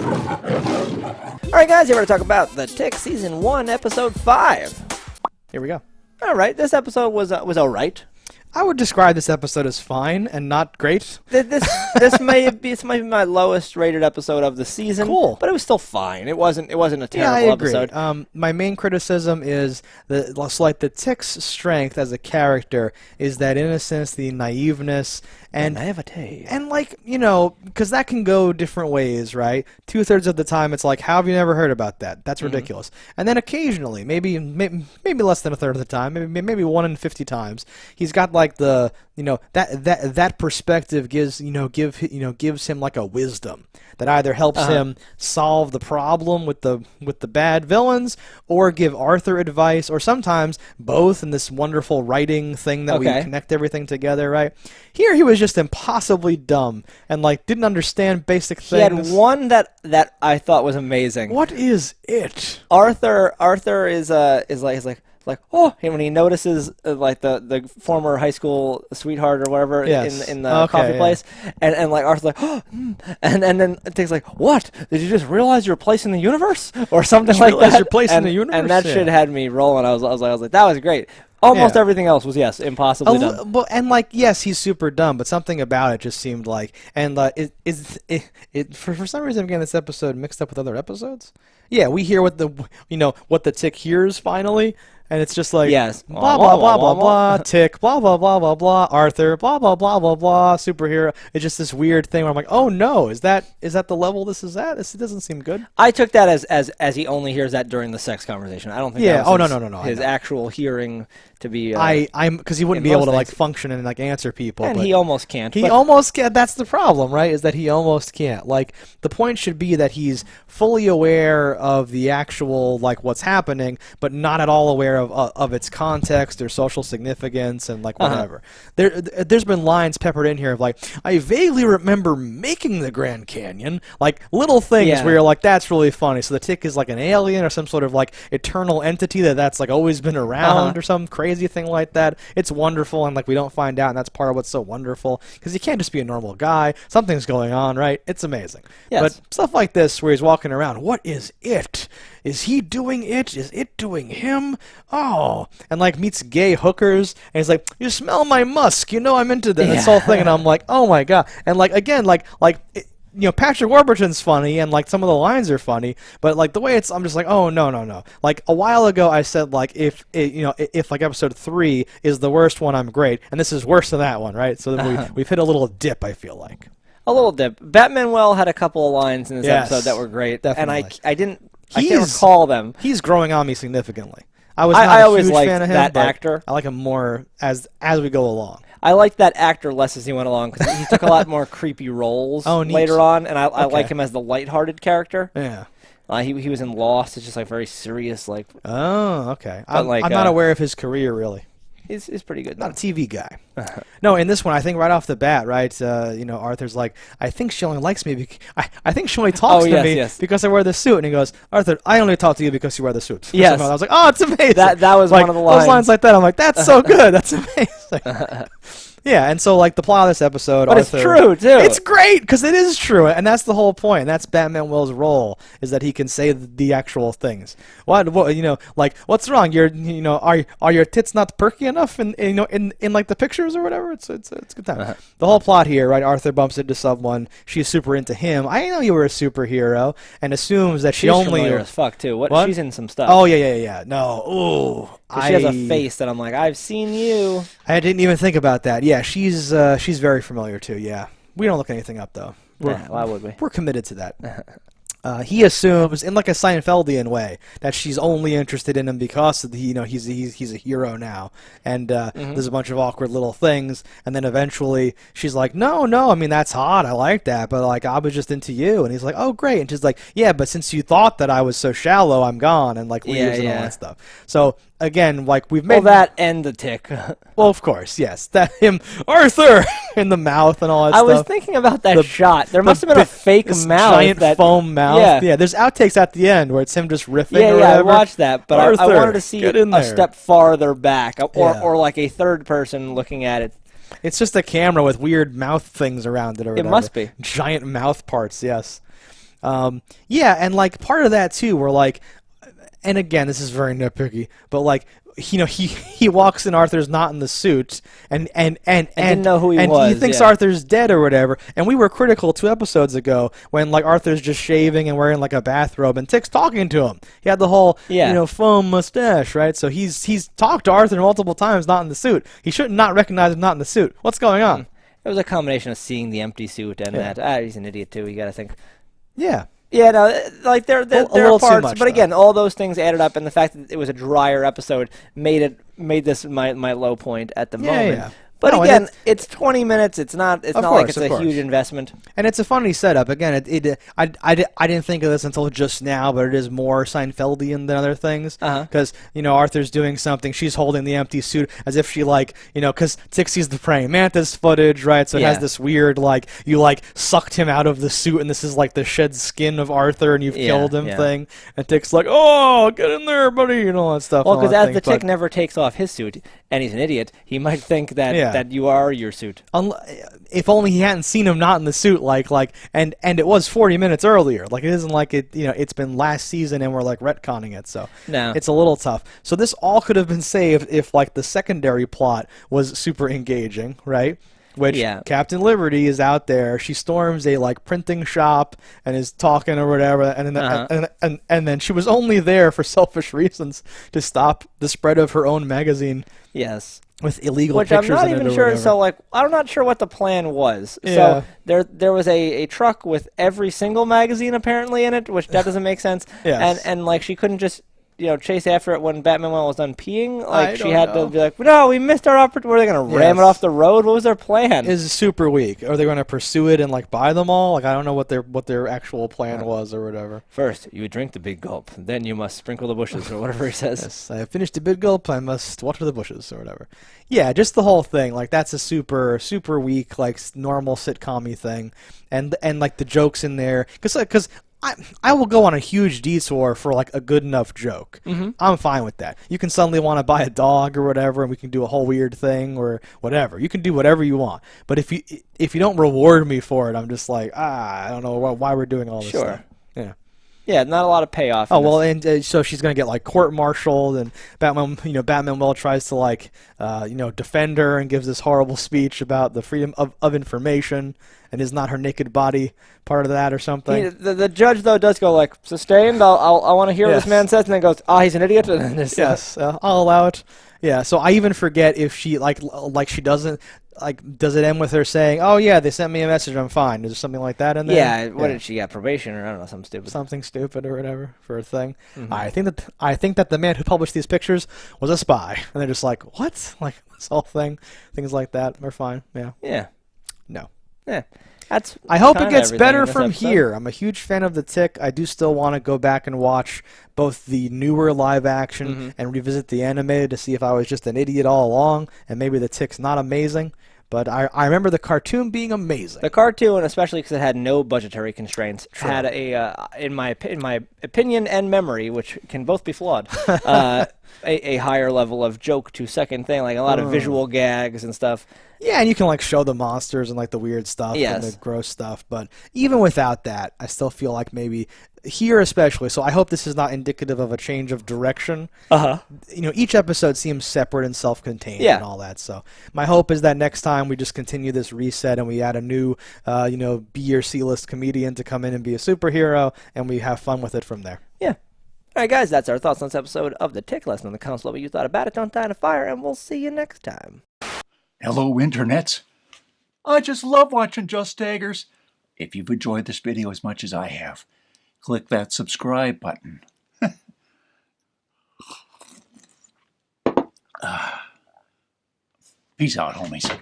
All right, guys, here we're going to talk about The Tick Season 1, Episode 5. Here we go. All right, this episode was all right. I would describe this episode as fine and not great. This may be my lowest rated episode of the season. Cool, but it was still fine. It wasn't a terrible I agree. episode. My main criticism is the Tick's strength as a character is that innocence, the naiveness, and naivete, and because that can go different ways, right? 2/3 of the time, it's like, how have you never heard about that? That's ridiculous. And then occasionally, maybe less than a third of the time, maybe 1 in 50 times, he's got like that perspective gives him like a wisdom that either helps him solve the problem with the bad villains, or give Arthur advice, or sometimes both in this wonderful writing thing that we connect everything together, right? Here he was just impossibly dumb and didn't understand basic things. He had one that I thought was amazing. What is it? Arthur is like, oh, and when he notices the former high school sweetheart or whatever in the coffee place, and Arthur's like, oh, and then Tick's like, what? Did you just realize your place in the universe or something like that? Your place in the universe, and that shit had me rolling. I was like, that was great. Almost everything else was impossibly dumb. But yes, he's super dumb, but something about it just seemed like, and for some reason, again, this episode mixed up with other episodes. Yeah, we hear what the Tick hears finally. And it's just like, blah, blah, blah, blah, blah, Tick, blah, blah, blah, blah, blah, Arthur, blah, blah, blah, blah, blah, superhero. It's just this weird thing where I'm like, oh no, is that the level this is at? It doesn't seem good. I took that as he only hears that during the sex conversation. I don't think that was no. his actual hearing to be... because he wouldn't be able to function and answer people. And he almost can't. He almost can't. That's the problem, right? Is that he almost can't. The point should be that he's fully aware of the actual, what's happening, but not at all aware of its context or social significance and whatever. There's been lines peppered in here of I vaguely remember making the Grand Canyon, little things where you're like, that's really funny. So the Tick is an alien or some sort of eternal entity that's always been around or some crazy thing like that. It's wonderful, and we don't find out, and that's part of what's so wonderful, because you can't just be a normal guy. Something's going on, right? It's amazing. Yes. But stuff like this where he's walking around, what is it? Is he doing it? Is it doing him? Oh. And meets gay hookers, and he's like, you smell my musk, I'm into this whole thing. And I'm like, oh my god. And again, Patrick Warburton's funny, and some of the lines are funny, but the way I'm just like, oh no. A while ago I said if episode 3 is the worst one, I'm great, and this is worse than that one, right? So we've hit a little dip, I feel like. A little dip. Batmanuel had a couple of lines in this episode that were great, definitely. And I can't recall them. He's growing on me significantly. I was not a always huge liked fan of him, that but actor. I like him more as we go along. I liked that actor less as he went along, because he took a lot more creepy roles later on, and I like him as the lighthearted character. Yeah. He was in Lost. It's just very serious. Oh, okay. I'm not aware of his career, really. He's pretty good. Not a TV guy. No, in this one, I think right off the bat, right, Arthur's like, I think she only likes me. I think she only talks to me because I wear the suit. And he goes, Arthur, I only talk to you because you wear the suit. Yes. I was like, oh, it's amazing. That was one of the lines. Those lines like that, I'm like, that's so good. That's amazing. Yeah, and so the plot of this episode, but Arthur, it's true too. It's great because it is true, and that's the whole point. And that's Batmanuel's role, is that he can say the actual things. What what's wrong? Are your tits not perky enough in the pictures or whatever? It's a good time. The whole plot here, right? Arthur bumps into someone. She's super into him. I know you were a superhero, and assumes that she's familiar as fuck too. What? She's in some stuff. Oh yeah. No, ooh. She has a face that I'm like, I've seen you. I didn't even think about that. Yeah, she's very familiar too. Yeah, we don't look anything up though. Why would we? We're committed to that. He assumes, in a Seinfeldian way, that she's only interested in him because he's a hero now, and there's a bunch of awkward little things, and then eventually she's like, no, I mean that's hot, I like that, but I was just into you, and he's like, oh great, and she's like, yeah, but since you thought that I was so shallow, I'm gone, and leaves and all that stuff. So again, we've made that and the Tick. Well, of course, yes, that him Arthur in the mouth and all that stuff. I was thinking about that shot. There must have been a fake mouth, giant foam mouth. Yeah, there's outtakes at the end where it's him just riffing. Yeah, I watched that, but I wanted to see it a step farther back, or a third person looking at it. It's just a camera with weird mouth things around it, or whatever. It must be giant mouth parts. Yes. Yeah, and like part of that too, we're like, and again, this is very nitpicky, but like, he walks in, Arthur's not in the suit, and didn't know who he was. He thinks yeah. Arthur's dead or whatever. And we were critical 2 episodes ago when like Arthur's just shaving and wearing like a bathrobe, and Tick's talking to him. He had the whole foam mustache, right? So he's talked to Arthur multiple times, not in the suit. He should not recognize him not in the suit. What's going on? It was a combination of seeing the empty suit and that he's an idiot too. You got to think. Yeah. Yeah, no, like there are parts, much, but again, all those things added up, and the fact that it was a drier episode made this my low point at the moment. Yeah. But again, it's 20 minutes. It's not like it's a huge investment. And it's a funny setup. Again, I didn't think of this until just now, but it is more Seinfeldian than other things. Because Arthur's doing something, she's holding the empty suit as if she because Tick sees the praying mantis footage, right? So it has this weird you sucked him out of the suit, and this is like the shed skin of Arthur, and you've killed him thing. And Tick's like, oh, get in there, buddy, and all that stuff. Well, because as the Tick never takes off his suit, and he's an idiot, he might think that you are your suit. If only he hadn't seen him not in the suit, and it was 40 minutes earlier. Like, it isn't like it's been last season and we're like retconning it. So no, it's a little tough. So this all could have been saved if like the secondary plot was super engaging, right? Which Captain Liberty is out there. She storms a printing shop and is talking or whatever, and then she was only there for selfish reasons to stop the spread of her own magazine. Yes. With illegal Which pictures I'm not in it even or sure. whatever. So I'm not sure what the plan was. Yeah. So there was a truck with every single magazine apparently in it, which that doesn't make sense. Yes. And she couldn't just chase after it when Batman was done peeing. I had to be like, no, we missed our opportunity. Were they going to ram it off the road? What was their plan? Is super weak. Are they going to pursue it and buy them all? I don't know what their actual plan was or whatever. First, you drink the big gulp, then you must sprinkle the bushes or whatever he says. Yes, I have finished the big gulp. I must water the bushes or whatever. Yeah, just the whole thing. That's a super super weak normal sitcom-y thing, and the jokes in there because. I will go on a huge detour for a good enough joke. Mm-hmm. I'm fine with that. You can suddenly want to buy a dog or whatever, and we can do a whole weird thing or whatever. You can do whatever you want. But if you don't reward me for it, I'm just I don't know why we're doing all this stuff. Yeah. Yeah, not a lot of payoff. Oh well, and so she's gonna get court-martialed, and Batman tries to defend her and gives this horrible speech about the freedom of information, and is not her naked body part of that or something? The judge though does go sustained. I want to hear what this man says, and then goes, he's an idiot, and then just I'll allow it. Yeah, so I even forget if she she doesn't. Does it end with her saying, "Oh yeah, they sent me a message, I'm fine"? Is there something like that in there? Yeah. What did she get? Probation or I don't know, something stupid or whatever for a thing. Mm-hmm. I think that the man who published these pictures was a spy, and they're just what? This whole thing, things like that. They're fine. Yeah. Yeah. No. Yeah. I hope it gets better from here. I'm a huge fan of the Tick. I do still want to go back and watch both the newer live action and revisit the animated to see if I was just an idiot all along and maybe the Tick's not amazing. But I remember the cartoon being amazing. The cartoon, especially because it had no budgetary constraints, had in my opinion and memory, which can both be flawed, a higher level of joke to second thing, a lot of visual gags and stuff. Yeah, and you can show the monsters and the weird stuff and the gross stuff. But even without that, I still feel maybe here especially. So I hope this is not indicative of a change of direction. Each episode seems separate and self-contained and all that. So my hope is that next time we just continue this reset and we add a new, B or C-list comedian to come in and be a superhero, and we have fun with it from there. Yeah. All right, guys, that's our thoughts on this episode of The Tick. Let us know in the comments below what you thought about it. Don't die in a fire, and we'll see you next time. Hello, internets. I just love watching JustDaggers. If you've enjoyed this video as much as I have, click that subscribe button. Peace out, homies.